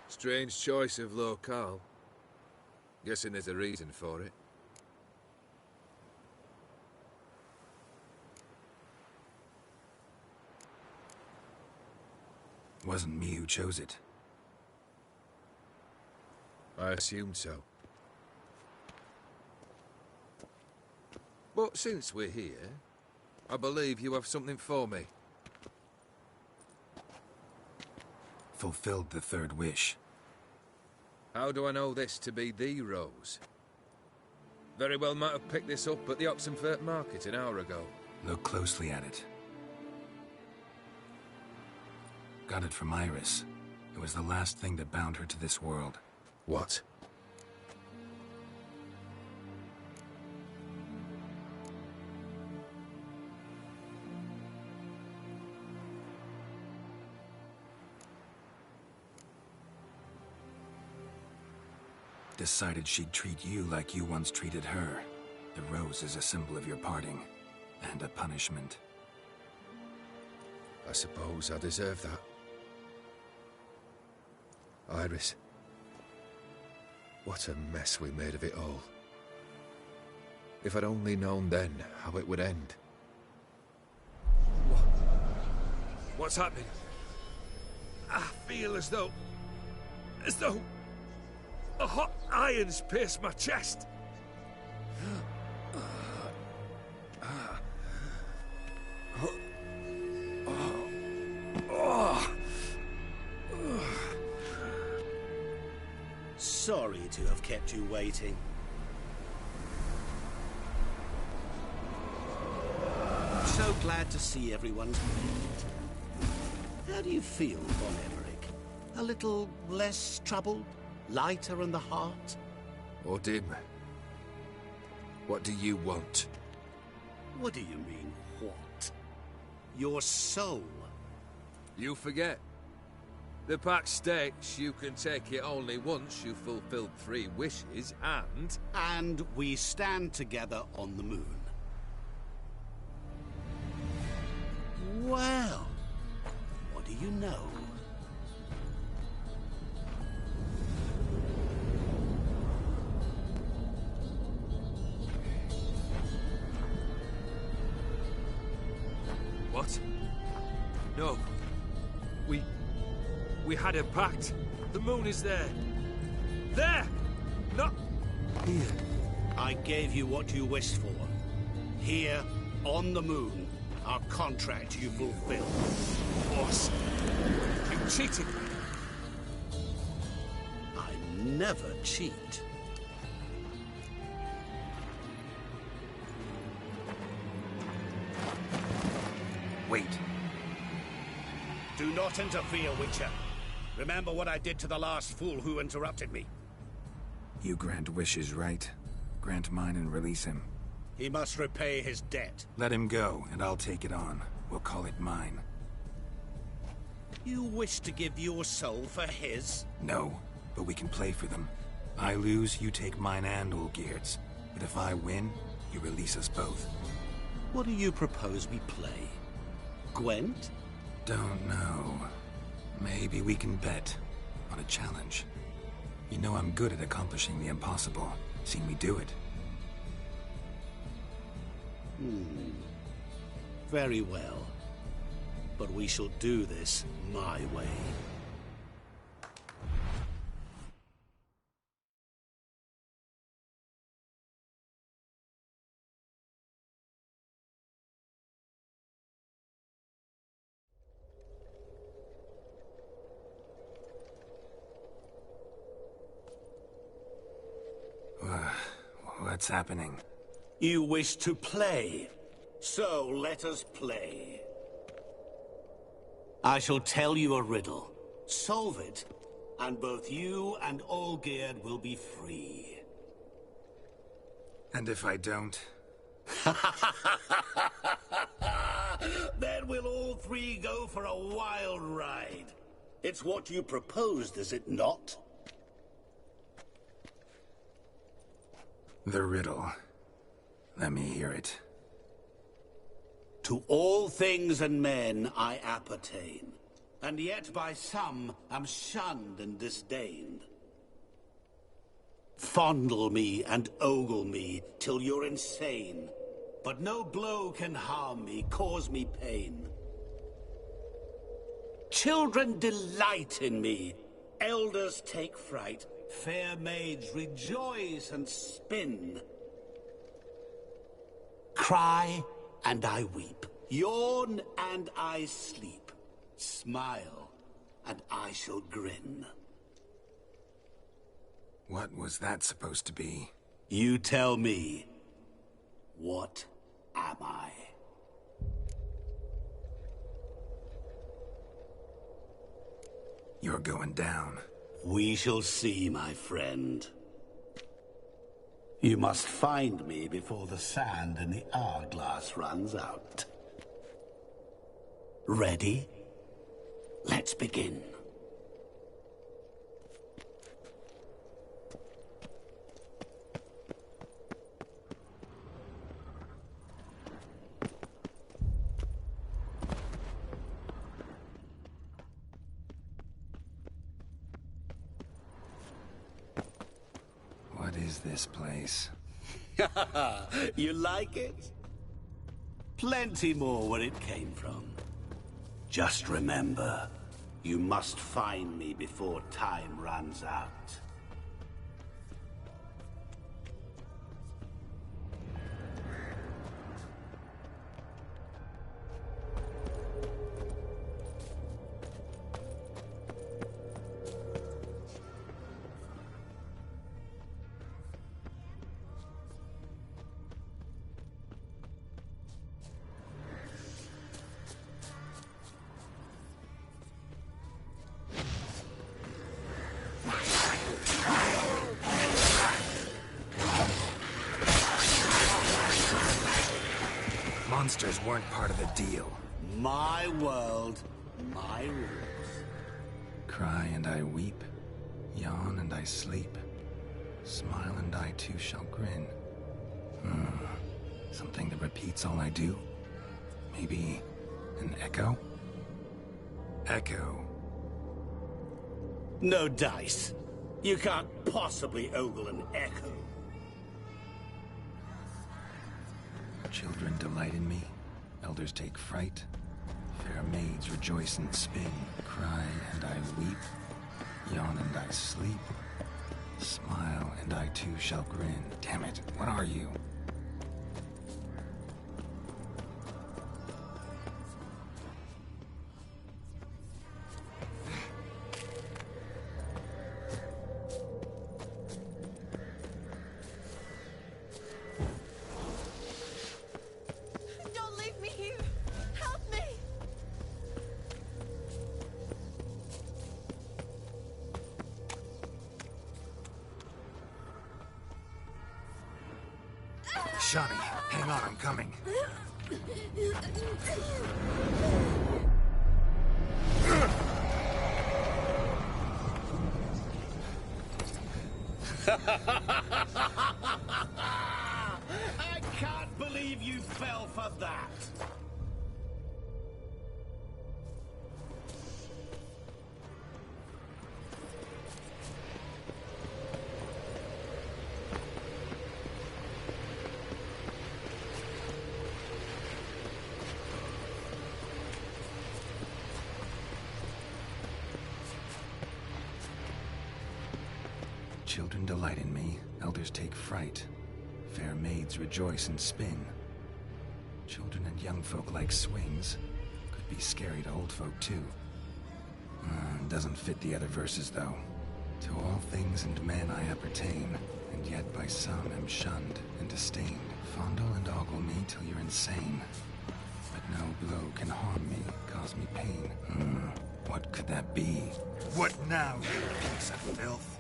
Strange choice of locale. Guessing there's a reason for it. Wasn't me who chose it. I assumed so. But since we're here, I believe you have something for me. Fulfilled the third wish. How do I know this to be the rose? Very well might have picked this up at the Oxenfurt market an hour ago. Look closely at it. Got it from Iris. It was the last thing that bound her to this world. What? Decided she'd treat you like you once treated her. The rose is a symbol of your parting, and a punishment. I suppose I deserve that. Iris. What a mess we made of it all. If I'd only known then how it would end. What's happening? I feel as though a hot iron's pierced my chest. Sorry to have kept you waiting. So glad to see everyone's made it. How do you feel, Von Emmerich? A little less troubled? Lighter in the heart? Odim, what do you want? What do you mean, what? Your soul. You forget. The pact states you can take it only once you've fulfilled 3 wishes, and... And we stand together on the moon. Well, what do you know? What? No. We had a pact. The moon is there. There! Not here. I gave you what you wished for. Here, on the moon, our contract you fulfilled. Boss, you cheated me. I never cheat. Wait. Do not interfere, Witcher. Remember what I did to the last fool who interrupted me. You grant wishes, right? Grant mine and release him. He must repay his debt. Let him go, and I'll take it on. We'll call it mine. You wish to give your soul for his? No, but we can play for them. I lose, you take mine and Olgierd's. But if I win, you release us both. What do you propose we play? Gwent? Don't know. Maybe we can bet on a challenge. You know I'm good at accomplishing the impossible. Seen me do it. Very well. But we shall do this my way. What's happening? You wish to play, so let us play. I shall tell you a riddle. Solve it, and both you and Olgierd will be free. And if I don't? Then we'll all 3 go for a wild ride. It's what you proposed, is it not? The riddle. Let me hear it. To all things and men I appertain. and yet by some am shunned and disdained. Fondle me and ogle me till you're insane, but no blow can harm me, cause me pain. Children delight in me, elders take fright, fair maids rejoice and spin. Cry and I weep, yawn and I sleep, smile and I shall grin. What was that supposed to be? You tell me, what am I? You're going down. We shall see, my friend. You must find me before the sand in the hourglass runs out. Ready? Let's begin. What is this place? You like it? Plenty more where it came from. Just remember, you must find me before time runs out. Monsters weren't part of the deal. My world, my rules. Cry and I weep, yawn and I sleep, smile and I too shall grin. Something that repeats all I do? Maybe an echo? Echo. No dice. You can't possibly ogle an echo. Children delight in me, elders take fright, fair maids rejoice and spin, cry and I weep, yawn and I sleep, smile and I too shall grin. Damn it, what are you? Don't leave me here! Help me! Shani, hang on, I'm coming. I can't believe you fell for that. Children delight in me, elders take fright. Fair maids rejoice and spin. Children and young folk like swings. Could be scary to old folk too. Doesn't fit the other verses though. To all things and men I appertain, and yet by some am shunned and disdained. Fondle and ogle me till you're insane. But no blow can harm me, cause me pain. What could that be? What now, you piece of filth?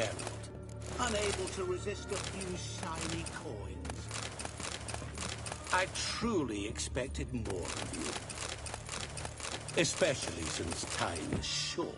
Geralt, unable to resist a few shiny coins. I truly expected more of you. Especially since time is short.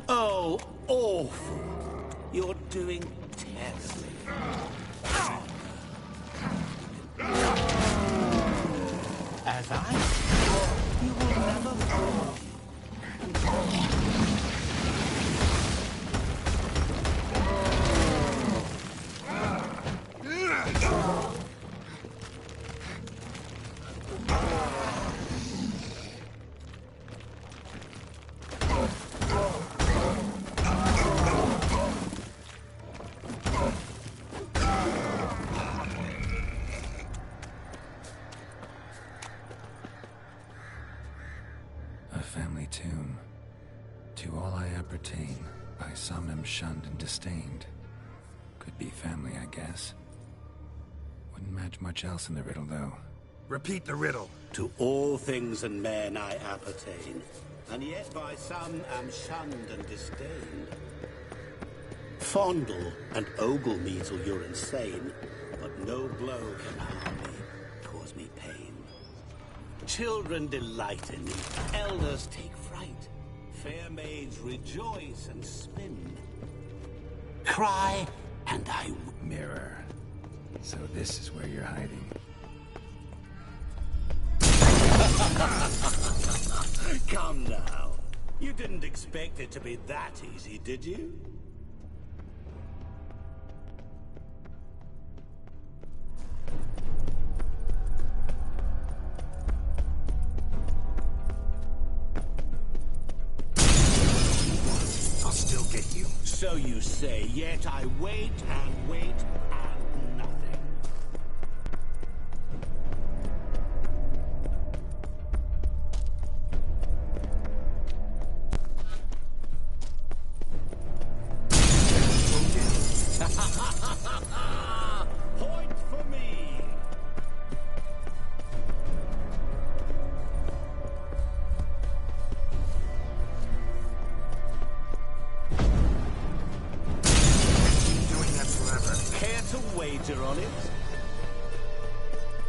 Oh, awful. You're doing terribly. As I said, you will never fall. A family tomb. To all I appertain, by some am shunned and disdained. Could be family, I guess. Wouldn't match much else in the riddle, though. Repeat the riddle. To all things and men I appertain, and yet by some am shunned and disdained. Fondle and ogle me till you're insane, but no blow can harm me, cause me pain. Children delight in me, elders take fright, fair maids rejoice and spin. Cry, and I... Mirror. So this is where you're hiding. Come now. You didn't expect it to be that easy, did you? I'll still get you. So you say, yet I wait and wait and nothing. Point for me! Doing that forever. Care to wager on it?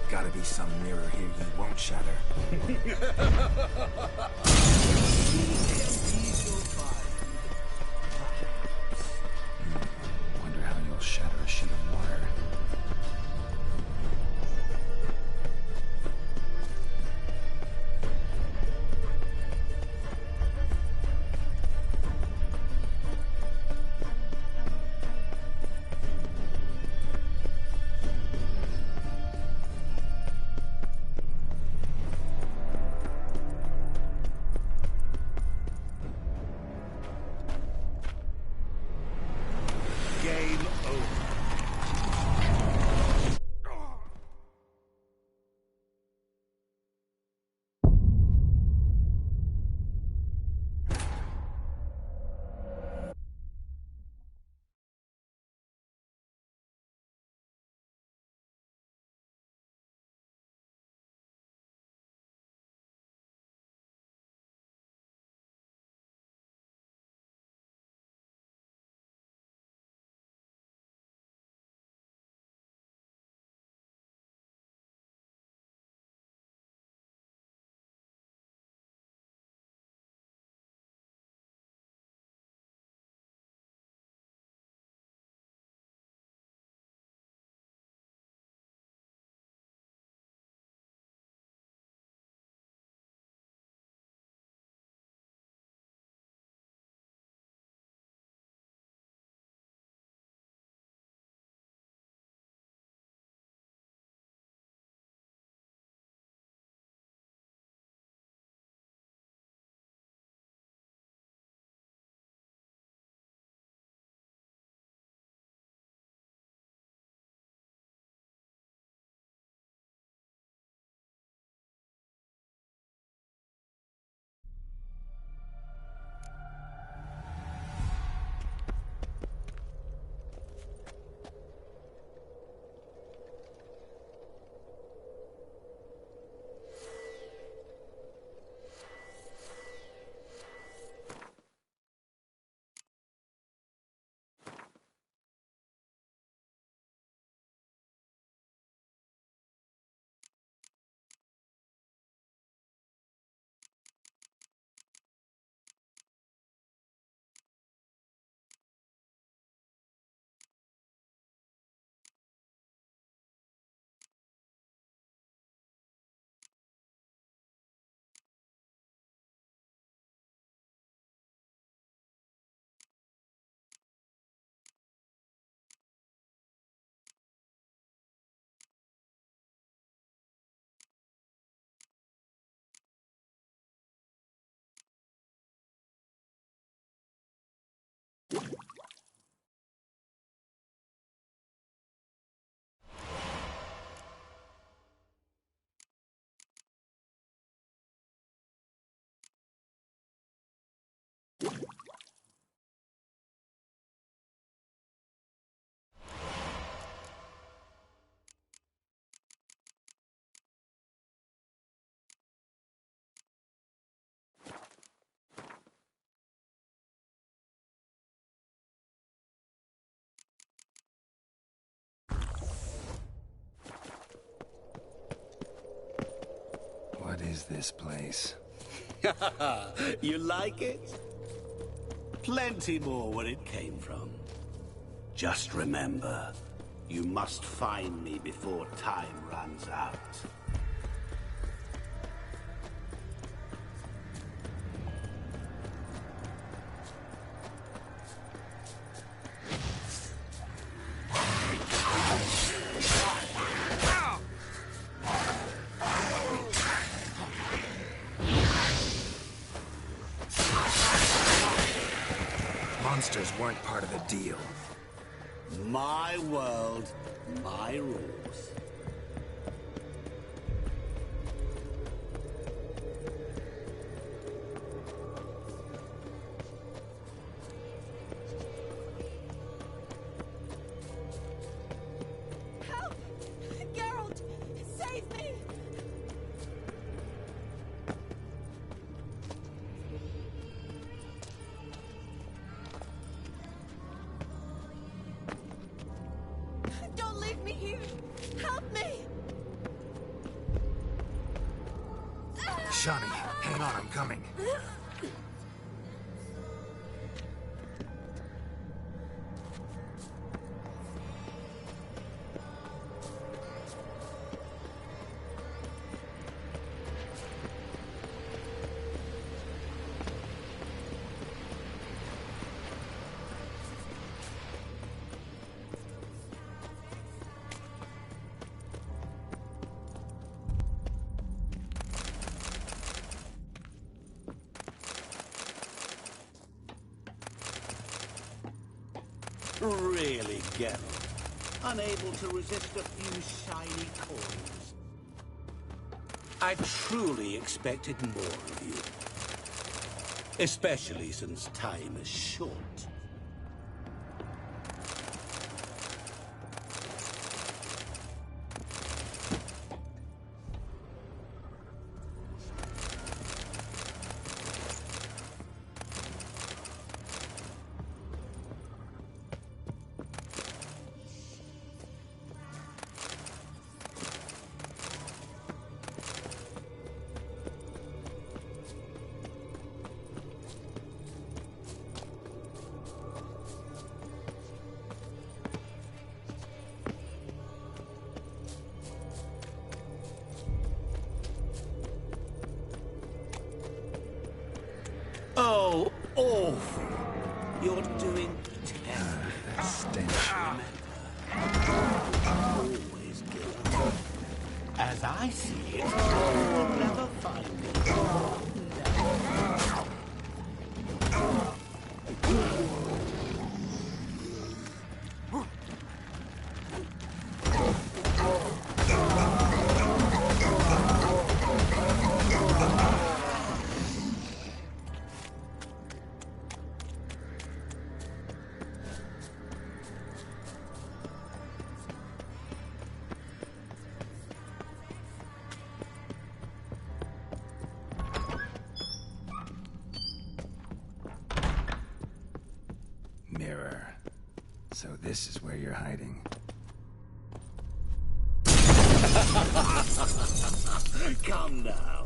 Gotta be some mirror here you won't shatter. Wonder how you'll shatter a sheet of water. this place. You like it? Plenty more where it came from. Just remember, you must find me before time runs out. Monsters weren't part of the deal. My world, my rules. Help! Geralt! Save me! Don't leave me here! Help me! Shani, hang on, I'm coming. Really, Geralt? Unable to resist a few shiny coins? I truly expected more of you. Especially since time is short. Oh, awful. You're doing terrible. That stench. Always guilty. As I see it, you'll never find it. Mirror. So this is where you're hiding. Come now.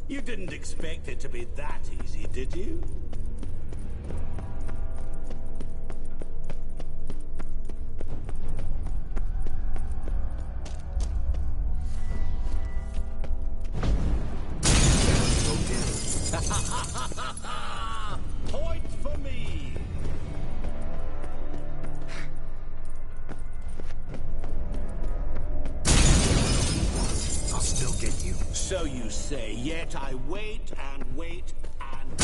You didn't expect it to be that easy, did you? Point for me! I'll still get you. So you say, yet I wait and wait and...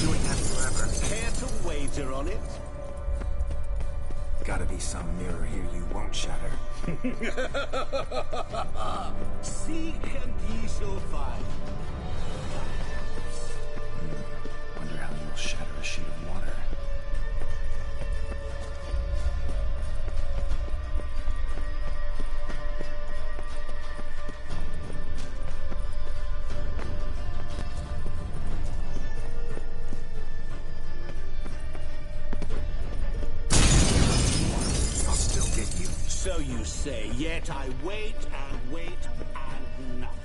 Doing that forever. Care to wager on it? Gotta be some mirror here you won't shatter. Seek and ye shall find. Wonder how you'll shatter a sheet of water. I'll still So you say, yet I wait and wait and nothing.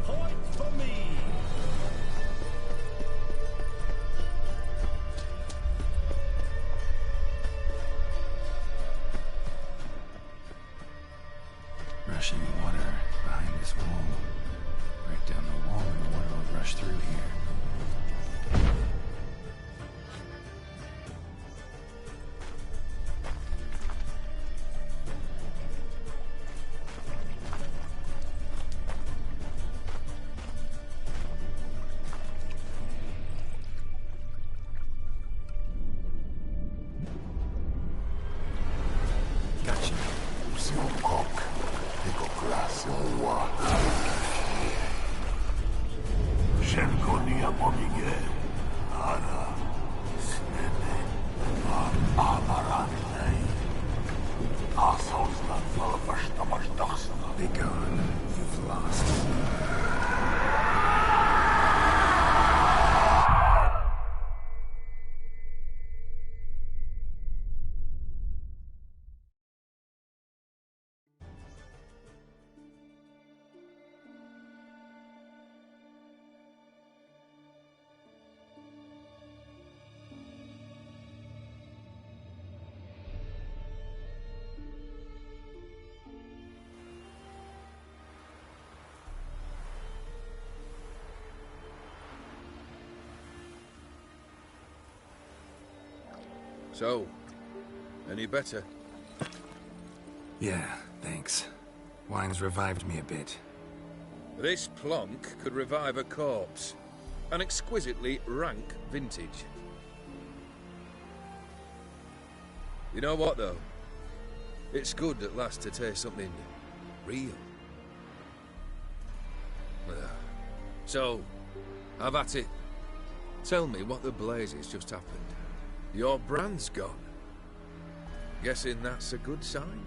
Point for me! Rushing water behind this wall. Break down the wall and the water will rush through here. Gotcha. Shenkonia Momige, Ara, Snene, Amaranle, Asosna, Falafashtamash Be gone. You've lost. So, any better? Yeah, thanks. Wine's revived me a bit. This plonk could revive a corpse. An exquisitely rank vintage. You know what, though? It's good at last to taste something real. So, have at it. Tell me what the blazes just happened. Your brand's gone. Guessing that's a good sign?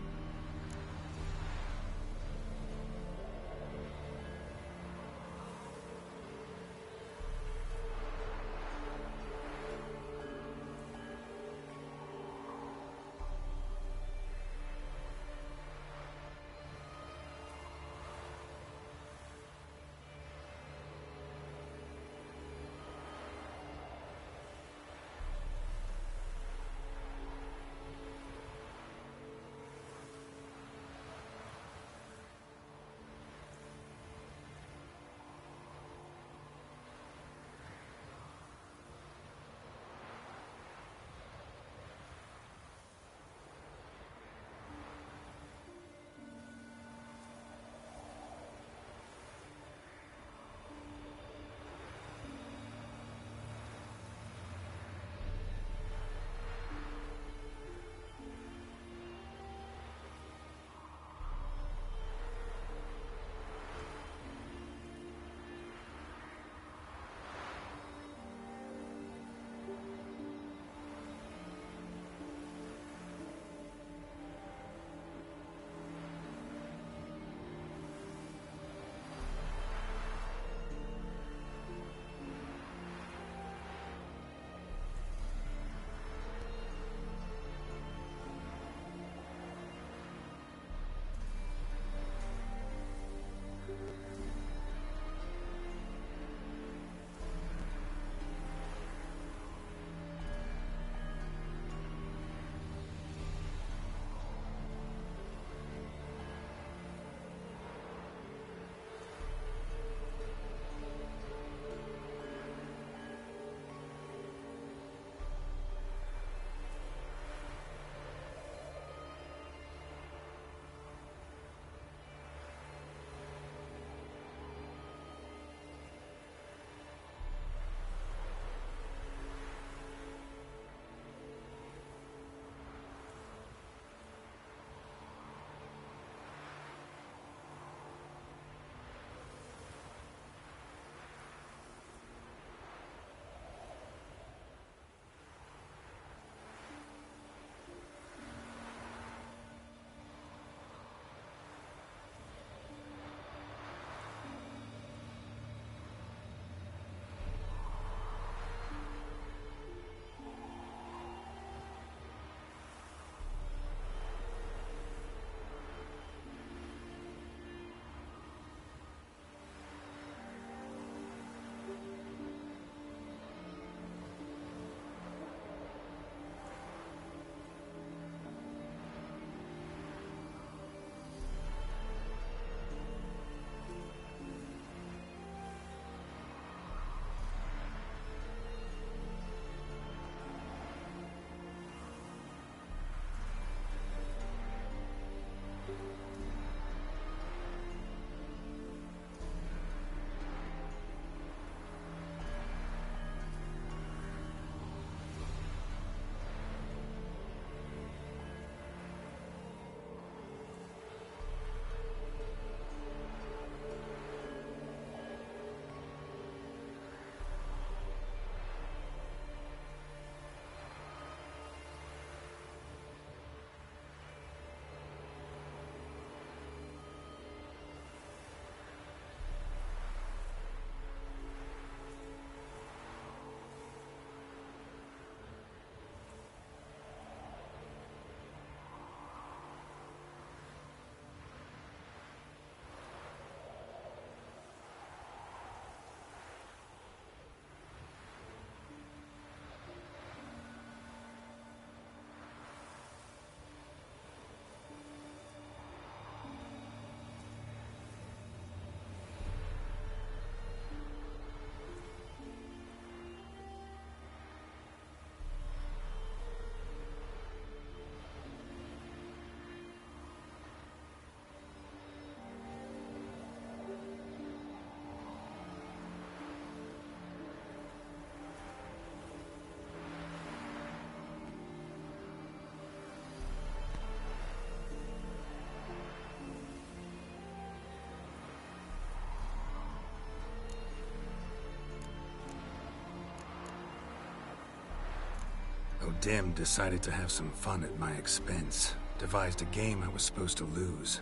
O'Dim decided to have some fun at my expense. Devised a game I was supposed to lose.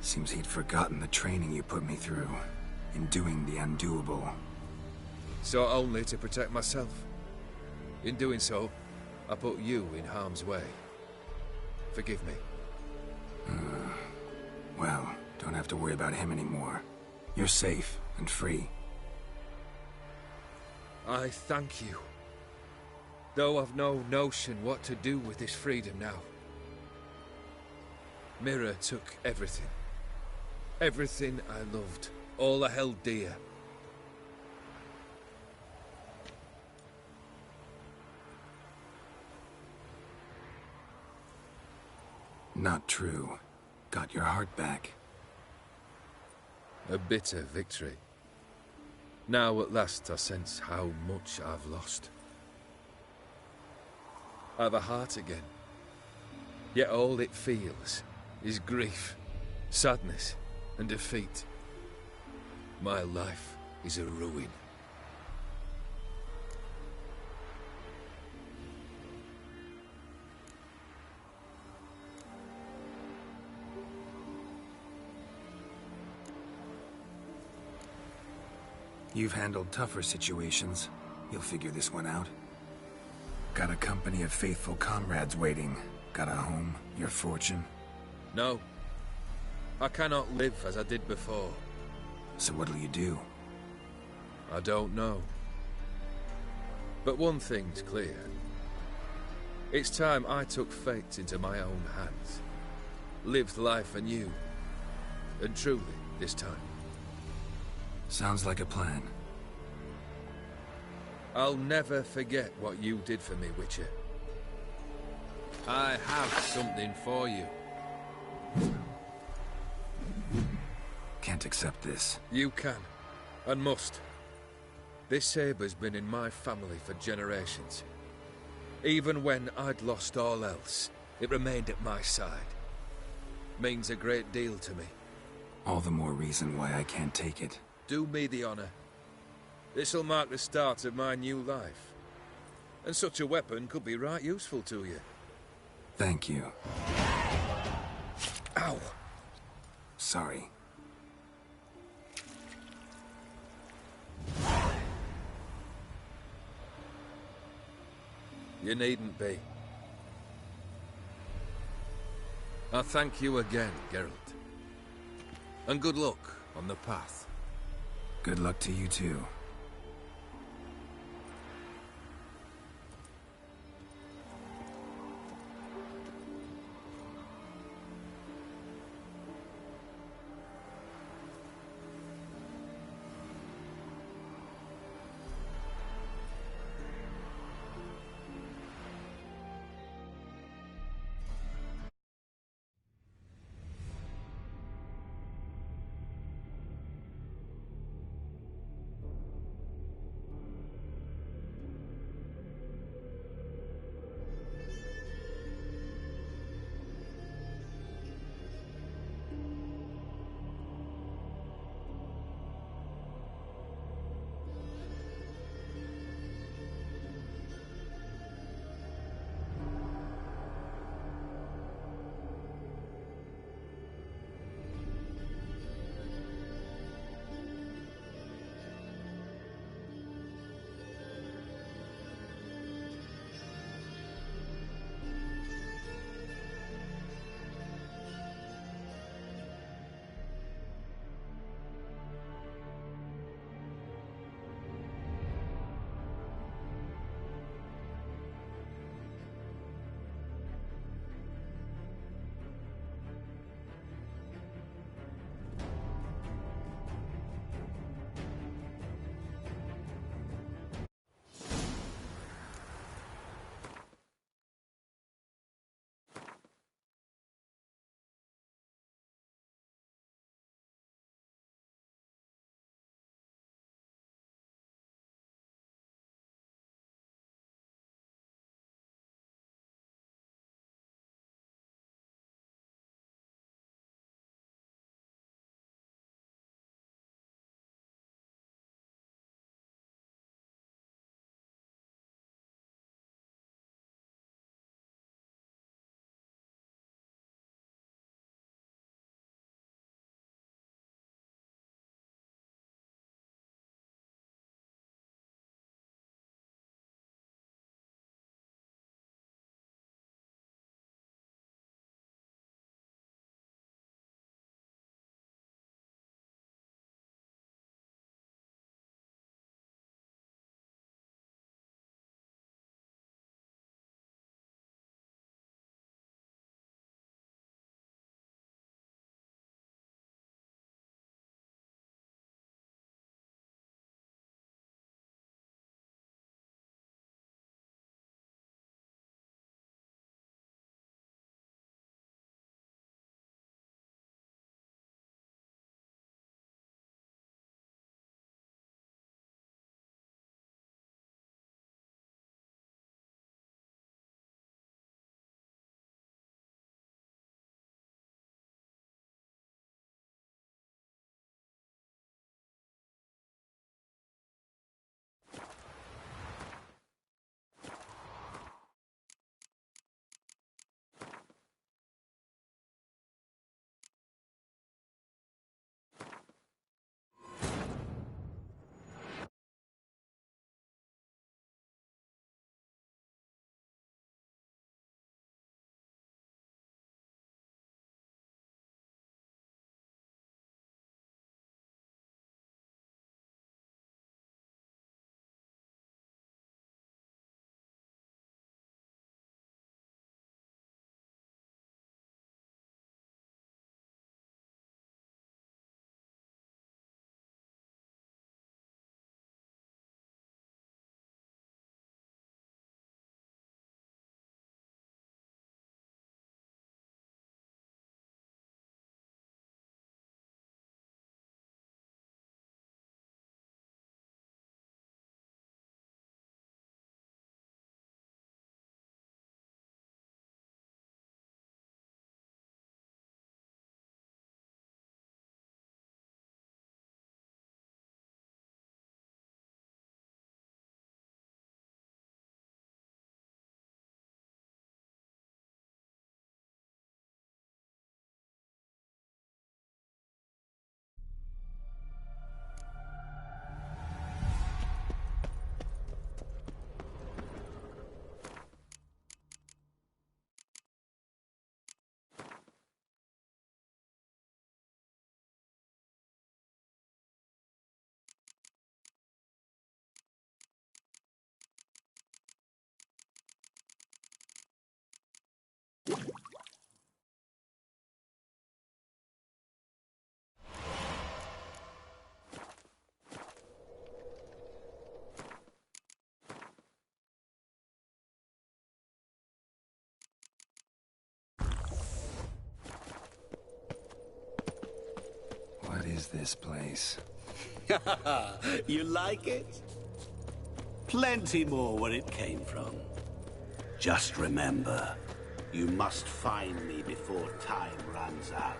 Seems he'd forgotten the training you put me through in doing the undoable. So only to protect myself. In doing so, I put you in harm's way. Forgive me. Well, don't have to worry about him anymore. You're safe and free. I thank you. Though I've no notion what to do with this freedom now. Mira took everything. Everything I loved. All I held dear. Not true. Got your heart back. A bitter victory. Now at last I sense how much I've lost. I've a heart again. Yet all it feels is grief, sadness, and defeat. My life is a ruin. You've handled tougher situations. You'll figure this one out. Got a company of faithful comrades waiting. Got a home, your fortune. No. I cannot live as I did before. So what'll you do? I don't know. But one thing's clear. It's time I took fate into my own hands. Lived life anew. And truly, this time. Sounds like a plan. I'll never forget what you did for me, Witcher. I have something for you. Can't accept this. You can, and must. This sabre's been in my family for generations. Even when I'd lost all else, it remained at my side. Means a great deal to me. All the more reason why I can't take it. Do me the honor. This'll mark the start of my new life. And such a weapon could be right useful to you. Thank you. Ow! Sorry. You needn't be. I thank you again, Geralt. And good luck on the path. Good luck to you too. What is this place? You like it? Plenty more where it came from. Just remember, you must find me before time runs out.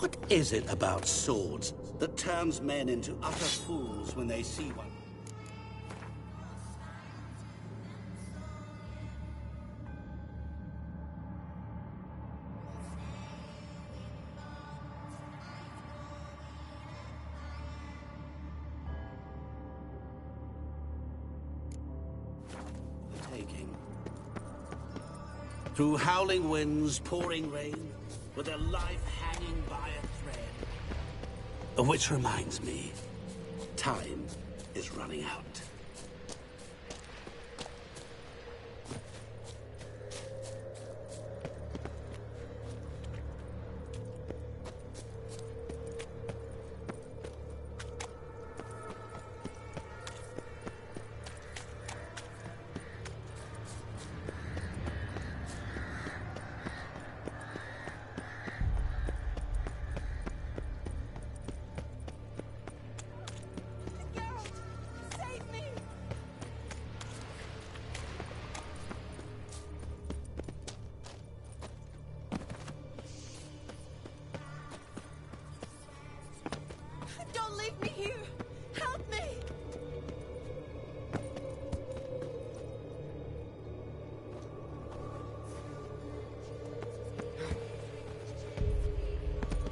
What is it about swords that turns men into utter fools when they see one? The taking. Through howling winds, pouring rain, with their life hanging by a thread. Which reminds me, time is running out. Save me! Don't leave me here! Help me!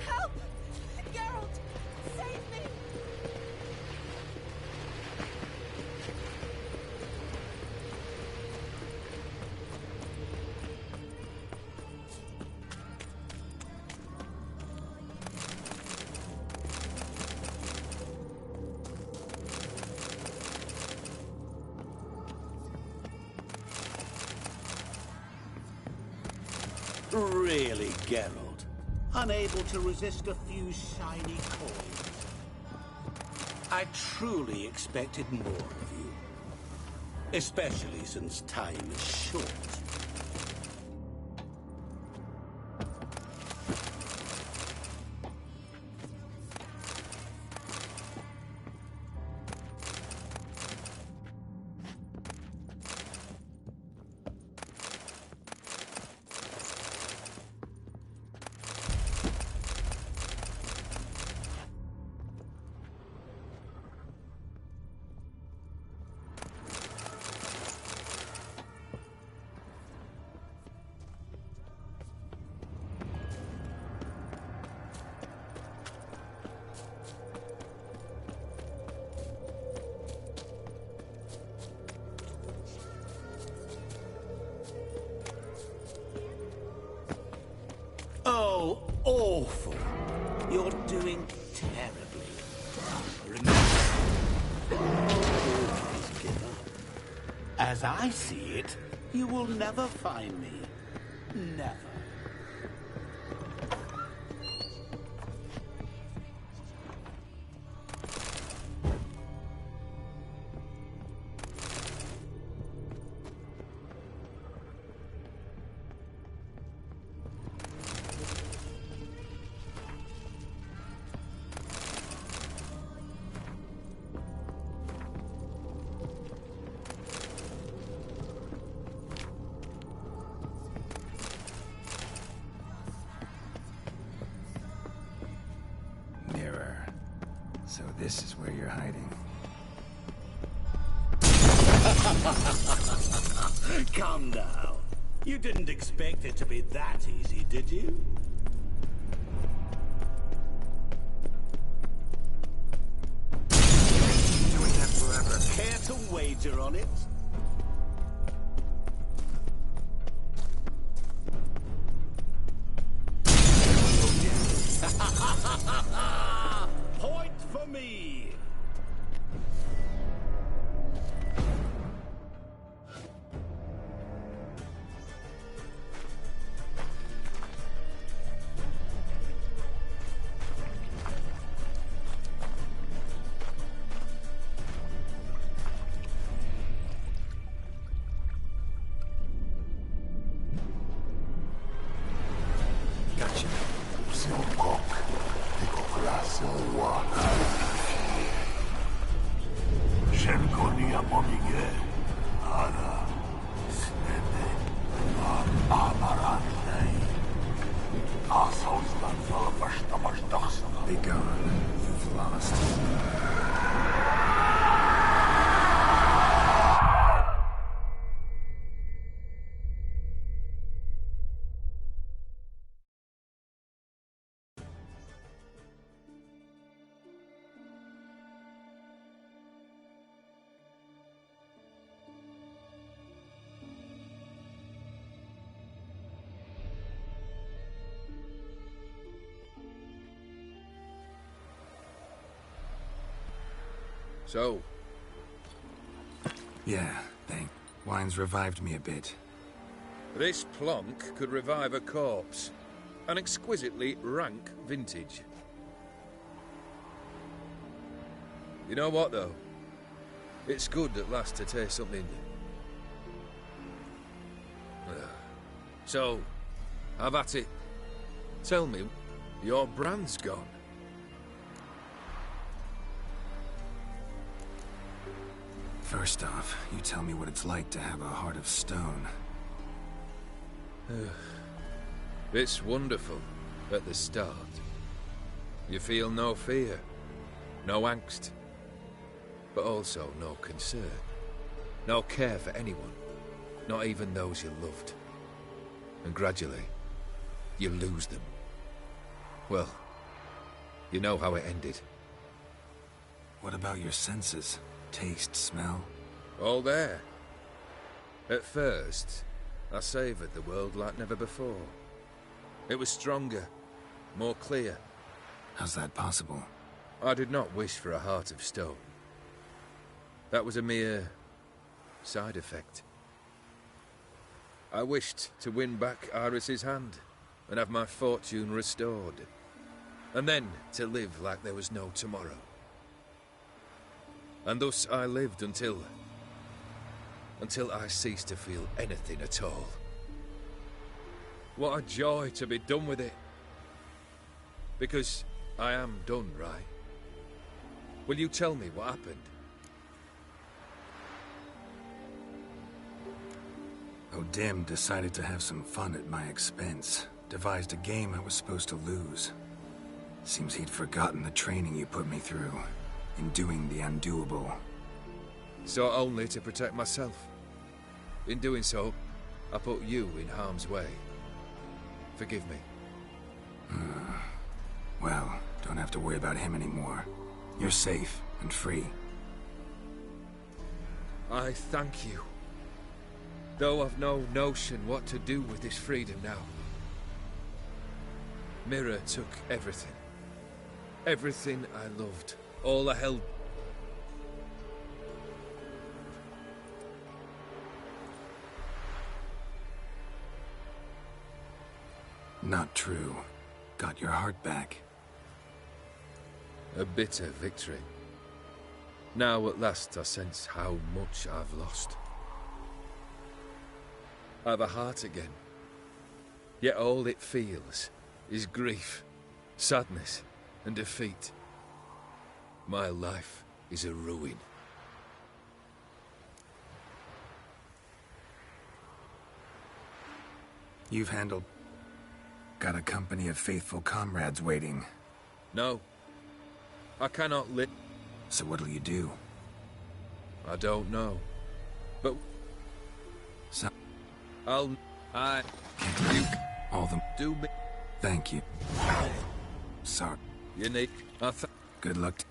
Help! Geralt! Save me! Really, Geralt? Unable to resist a few shiny coins? I truly expected more of you. Especially since time is short. Oh, awful. You're doing terribly. Remember, always give up. As I see it, you will never find me. Never. this is where you're hiding. Come now. You didn't expect it to be that easy, did you? Doing that forever. Care to wager on it? Point for me! Gotcha. Silcock, Ticoclasilwa. Shelkonia Momige, Ara, Snede, Amaranley. Asshauslan Salabashtamashtaxana. Be gone. You've lost. So, Yeah, wine's revived me a bit. this plonk could revive a corpse. An exquisitely rank vintage. You know what, though? It's good at last to taste something. So, have at it. Tell me, your brand's gone. First off, you tell me what it's like to have a heart of stone. It's wonderful at the start. You feel no fear, no angst, but also no concern, no care for anyone, not even those you loved. And gradually, you lose them. Well, you know how it ended. What about your senses? Taste, smell? All there. At first, I savoured the world like never before. It was stronger, more clear. How's that possible? I did not wish for a heart of stone. That was a mere side effect. I wished to win back Iris's hand and have my fortune restored. And then to live like there was no tomorrow. And thus I lived until I ceased to feel anything at all. What a joy to be done with it. Because I am done, right? Will you tell me what happened? O'Dim decided to have some fun at my expense. Devised a game I was supposed to lose. Seems he'd forgotten the training you put me through. In doing the undoable. So only to protect myself. In doing so, I put you in harm's way. Forgive me. Well, don't have to worry about him anymore. You're safe and free. I thank you. Though I've no notion what to do with this freedom now. Mira took everything. Everything I loved. All I held. Not true. Got your heart back. A bitter victory. Now at last I sense how much I've lost. I've a heart again. Yet all it feels is grief, sadness, and defeat. My life is a ruin. You've handled... Got a company of faithful comrades waiting. No. I cannot live. So what'll you do? I don't know. But So, I'll... You all the... do me... Thank you. Sorry. You need... Good luck.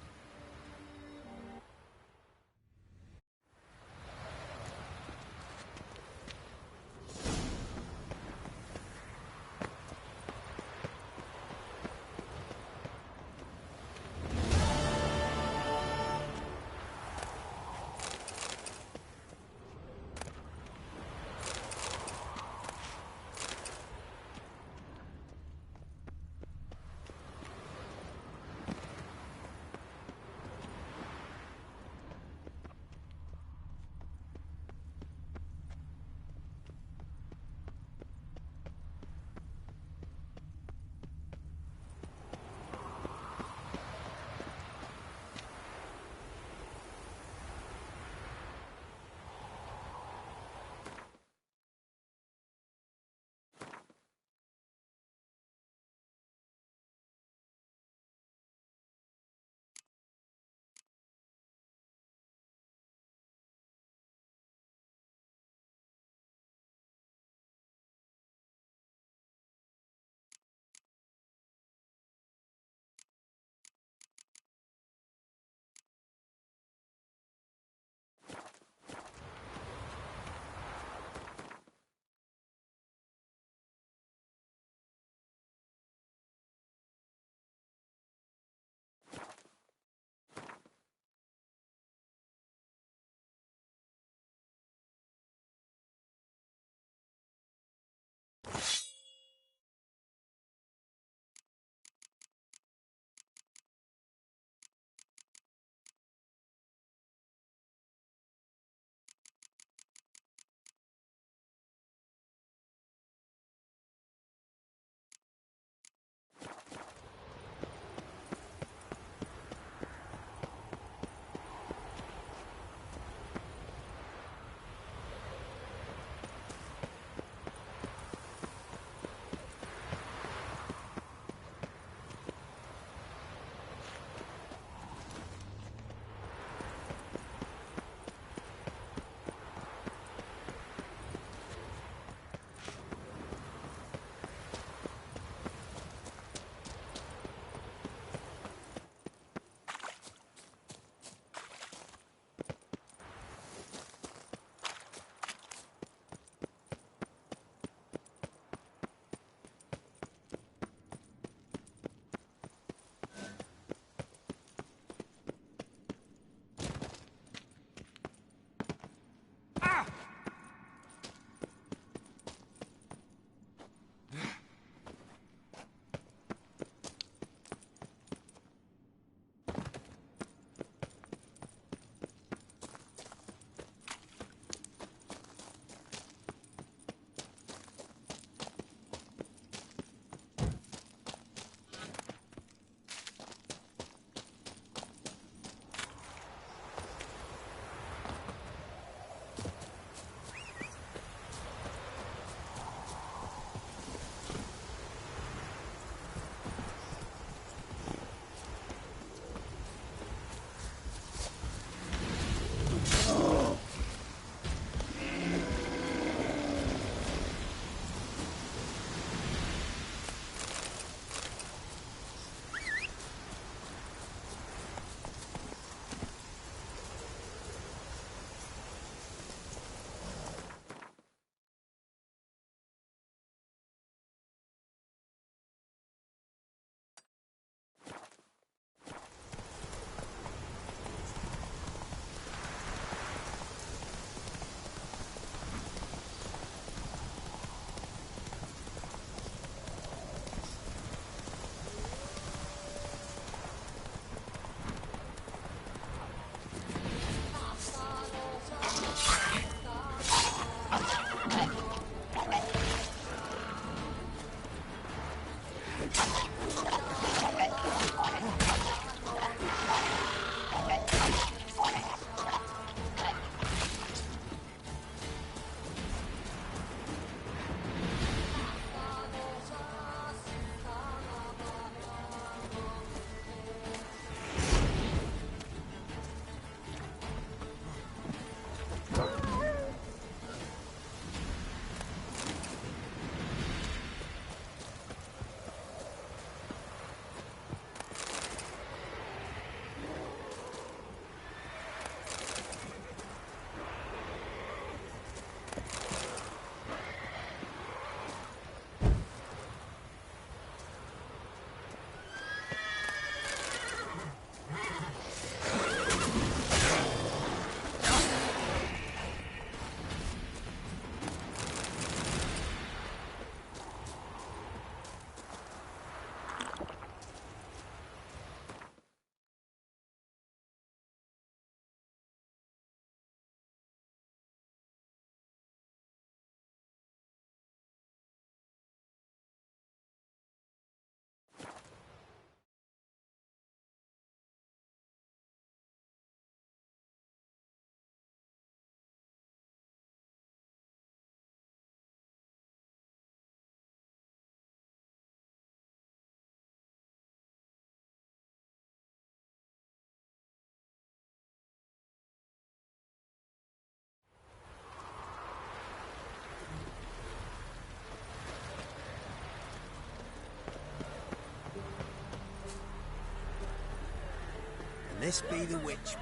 This be the Witchman,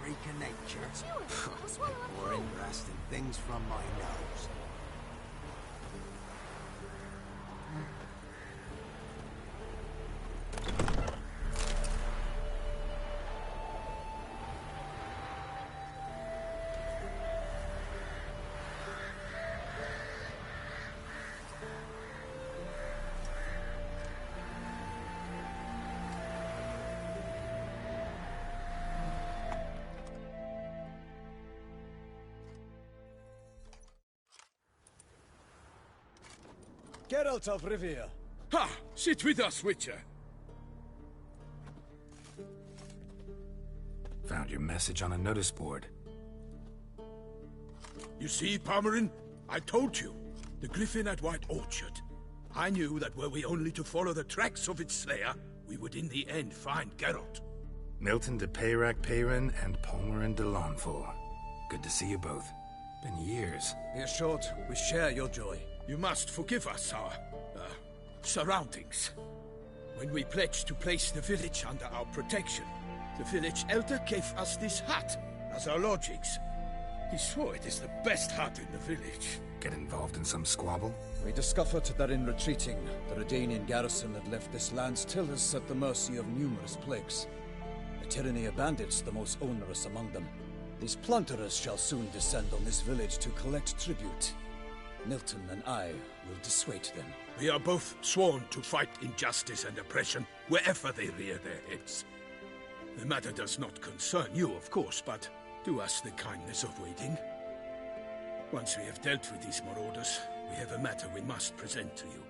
freak of nature. More interesting things from my nose. Geralt of Rivia. Ha! Sit with us, Witcher. Found your message on a notice board. You see, Palmerin? I told you. The Griffin at White Orchard. I knew that were we only to follow the tracks of its slayer, we would in the end find Geralt. Milton de Peyrac Peyran and Palmerin de Launfal. Good to see you both. Been years. Be assured, we share your joy. You must forgive us our, surroundings. When we pledged to place the village under our protection, the village elder gave us this hut as our lodgings. He swore it is the best hut in the village. Get involved in some squabble? We discovered that in retreating, the Redanian garrison had left this land's tillers at the mercy of numerous plagues. The tyranny of bandits, the most onerous among them. These plunderers shall soon descend on this village to collect tribute. Milton and I will dissuade them. We are both sworn to fight injustice and oppression wherever they rear their heads. The matter does not concern you, of course, but do us the kindness of waiting. Once we have dealt with these marauders, we have a matter we must present to you.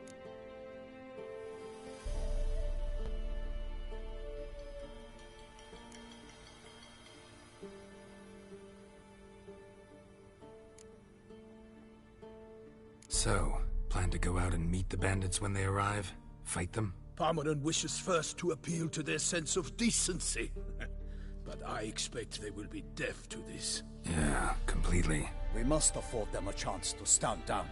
So, plan to go out and meet the bandits when they arrive? Fight them? Palmerin wishes first to appeal to their sense of decency. But I expect they will be deaf to this. Yeah, completely. We must afford them a chance to stand down.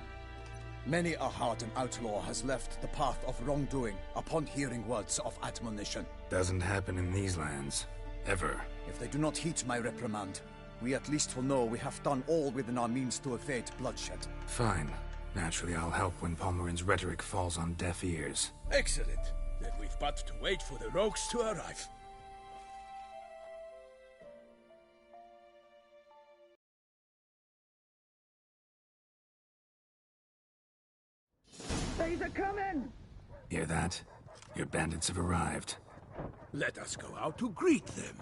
Many a hardened outlaw has left the path of wrongdoing upon hearing words of admonition. Doesn't happen in these lands. Ever. If they do not heed my reprimand, we at least will know we have done all within our means to evade bloodshed. Fine. Naturally, I'll help when Palmerin's rhetoric falls on deaf ears. Excellent. Then we've but to wait for the rogues to arrive. They're coming! Hear that? Your bandits have arrived. Let us go out to greet them.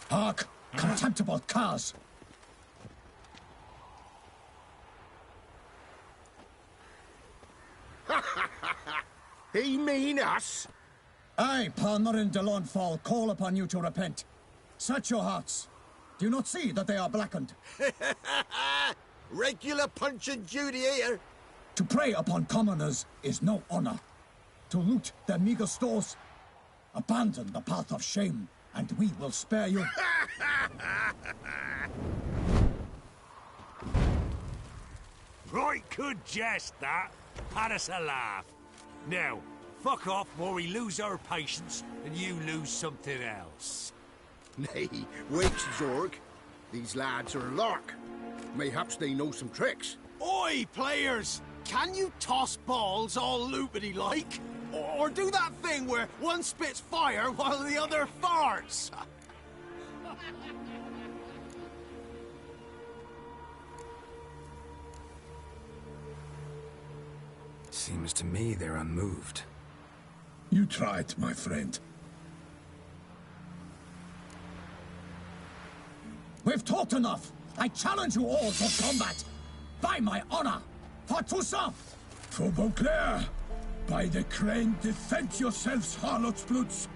Hark! Contemptible curs! He mean us? I, Palmerin de Launfal, call upon you to repent. Search your hearts. Do you not see that they are blackened? Regular Punch and Judy here. To prey upon commoners is no honor. To loot their meager stores, abandon the path of shame, and we will spare you. Right good jest, that. Had us a laugh. Now, fuck off before we lose our patience and you lose something else. Nay, wait, Zorg. These lads are a lark. Mayhaps they know some tricks. Oi, players! Can you toss balls all loopity-like? Or do that thing where one spits fire while the other farts? Seems to me they're unmoved. You tried, my friend. We've talked enough. I challenge you all to combat. By my honor. For Toussaint. For Beauclair. By the crane, defend yourselves, harlots' bloods.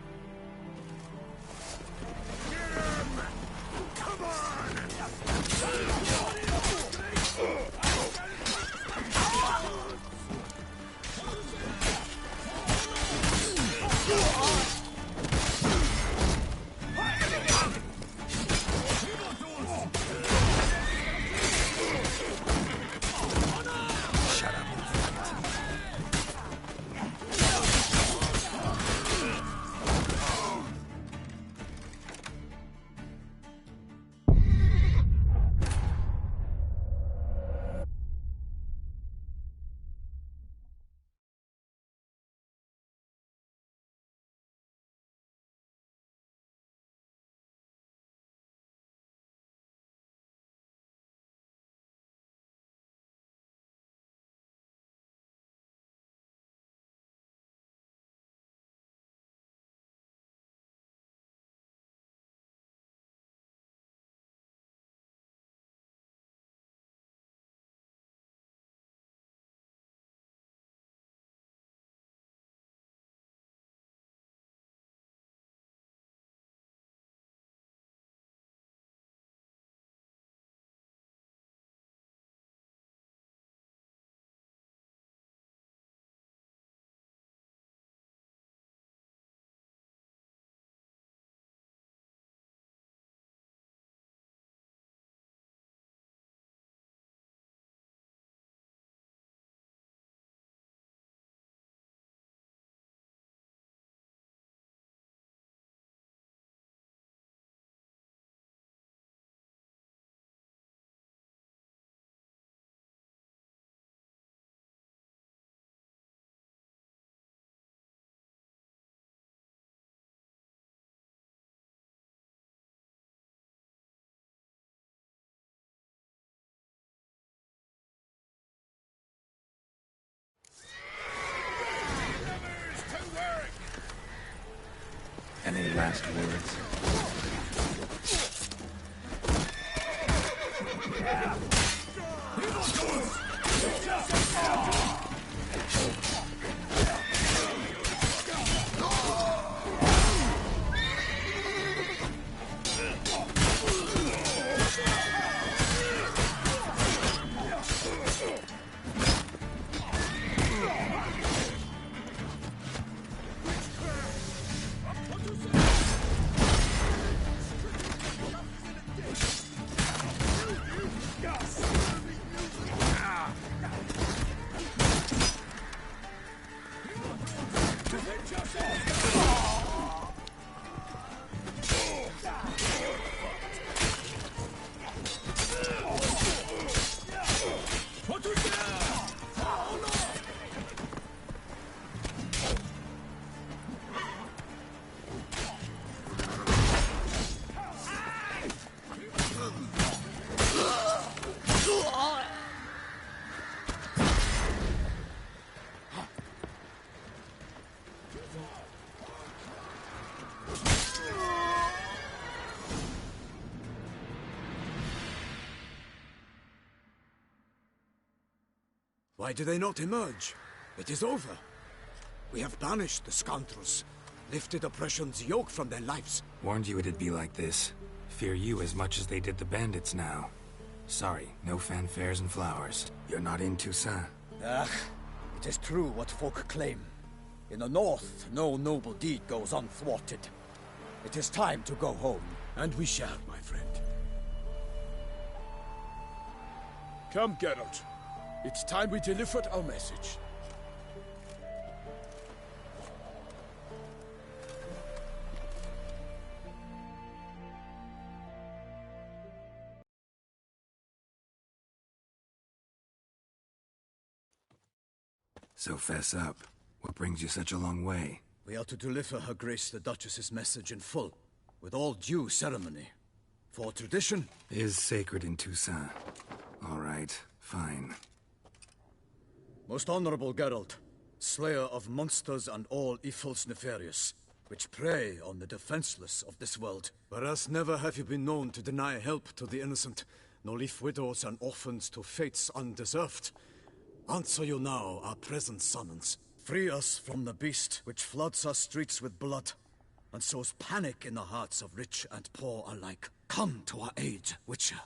Any last words? Why do they not emerge? It is over. We have banished the scoundrels, lifted oppression's yoke from their lives. Warned you it'd be like this. Fear you as much as they did the bandits now. Sorry, no fanfares and flowers. You're not in Toussaint. Ah, it is true what folk claim. In the north, no noble deed goes unthwarted. It is time to go home. And we shall, my friend. Come, Geralt. It's time we delivered our message. So fess up. What brings you such a long way? We are to deliver Her Grace the Duchess's message in full, with all due ceremony. For tradition is sacred in Toussaint. All right, fine. Most honorable Geralt, slayer of monsters and all evils nefarious, which prey on the defenseless of this world. Whereas never have you been known to deny help to the innocent, nor leave widows and orphans to fates undeserved. Answer you now our present summons. Free us from the beast which floods our streets with blood, and sows panic in the hearts of rich and poor alike. Come to our aid, Witcher.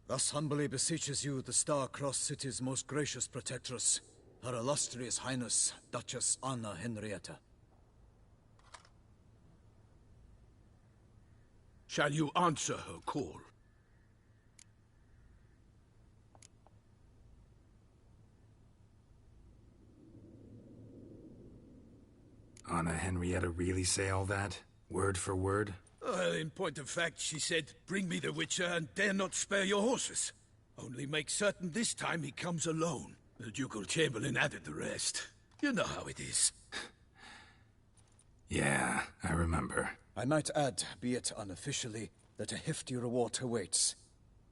Thus humbly beseeches you the Star-Crossed City's most gracious protectress, Her Illustrious Highness, Duchess Anna Henrietta. Shall you answer her call? Anna Henrietta really say all that? Word for word? Well, in point of fact, she said, bring me the Witcher and dare not spare your horses. Only make certain this time he comes alone. The Ducal Chamberlain added the rest. You know how it is. Yeah, I remember. I might add, be it unofficially, that a hefty reward awaits.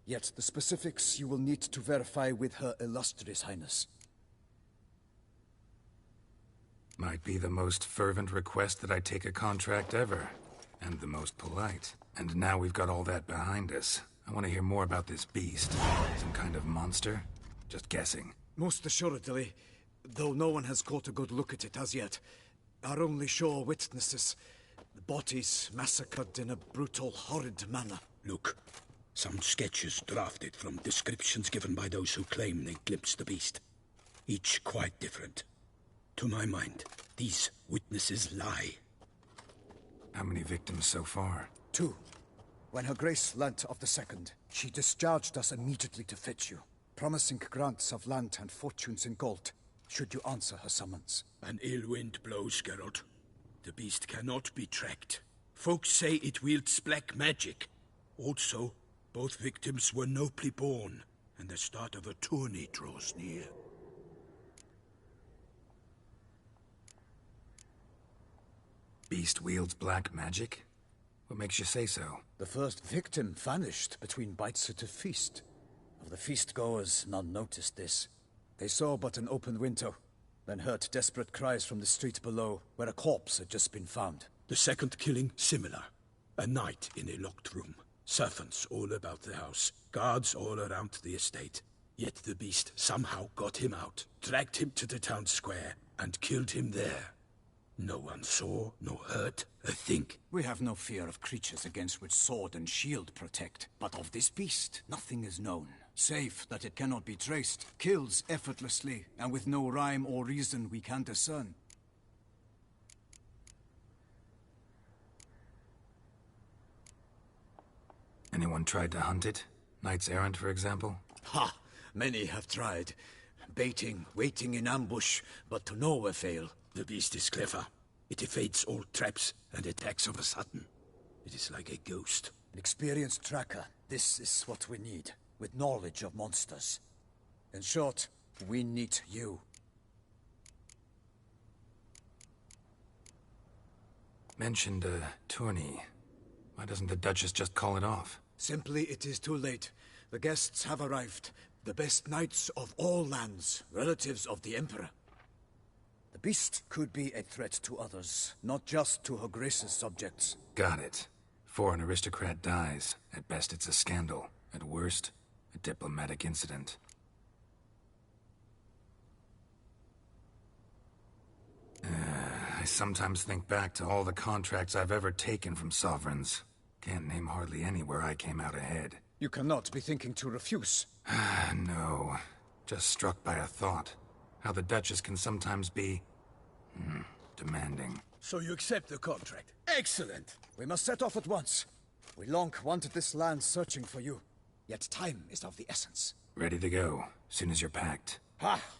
Yet the specifics you will need to verify with Her Illustrious Highness. Might be the most fervent request that I take a contract ever. And the most polite. And now we've got all that behind us. I want to hear more about this beast. Some kind of monster? Just guessing. Most assuredly, though no one has caught a good look at it as yet. Our only sure witnesses. The bodies massacred in a brutal, horrid manner. Look, some sketches drafted from descriptions given by those who claim they glimpsed the beast. Each quite different. To my mind, these witnesses lie. How many victims so far? 2. When Her Grace learnt of the second, she discharged us immediately to fetch you, promising grants of land and fortunes in gold, should you answer her summons. An ill wind blows, Geralt. The beast cannot be tracked. Folks say it wields black magic. Also, both victims were nobly born, and the start of a tourney draws near. Beast wields black magic? What makes you say so? The first victim vanished between bites at a feast. Of the feast-goers, none noticed this. They saw but an open window, then heard desperate cries from the street below, where a corpse had just been found. The second killing, similar. A night in a locked room. Servants all about the house. Guards all around the estate. Yet the beast somehow got him out, dragged him to the town square, and killed him there. No one saw, nor heard a thing. We have no fear of creatures against which sword and shield protect. But of this beast, nothing is known. Save that it cannot be traced, kills effortlessly, and with no rhyme or reason we can discern. Anyone tried to hunt it? Knights errant, for example? Ha! Many have tried. Baiting, waiting in ambush, but to no avail. The beast is clever. It evades all traps and attacks of a sudden. It is like a ghost. An experienced tracker. This is what we need, with knowledge of monsters. In short, we need you. Mentioned a tourney. Why doesn't the Duchess just call it off? Simply, it is too late. The guests have arrived. The best knights of all lands, relatives of the Emperor. The beast could be a threat to others, not just to Her Grace's subjects. Got it. Before an aristocrat dies, at best it's a scandal. At worst, a diplomatic incident. I sometimes think back to all the contracts I've ever taken from sovereigns. Can't name hardly any where I came out ahead. You cannot be thinking to refuse. No. Just struck by a thought. How the Duchess can sometimes be... demanding. So you accept the contract. Excellent! We must set off at once. We long wanted this land searching for you. Yet time is of the essence. Ready to go, soon as you're packed.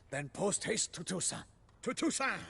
Then post haste to Toussaint. To Toussaint!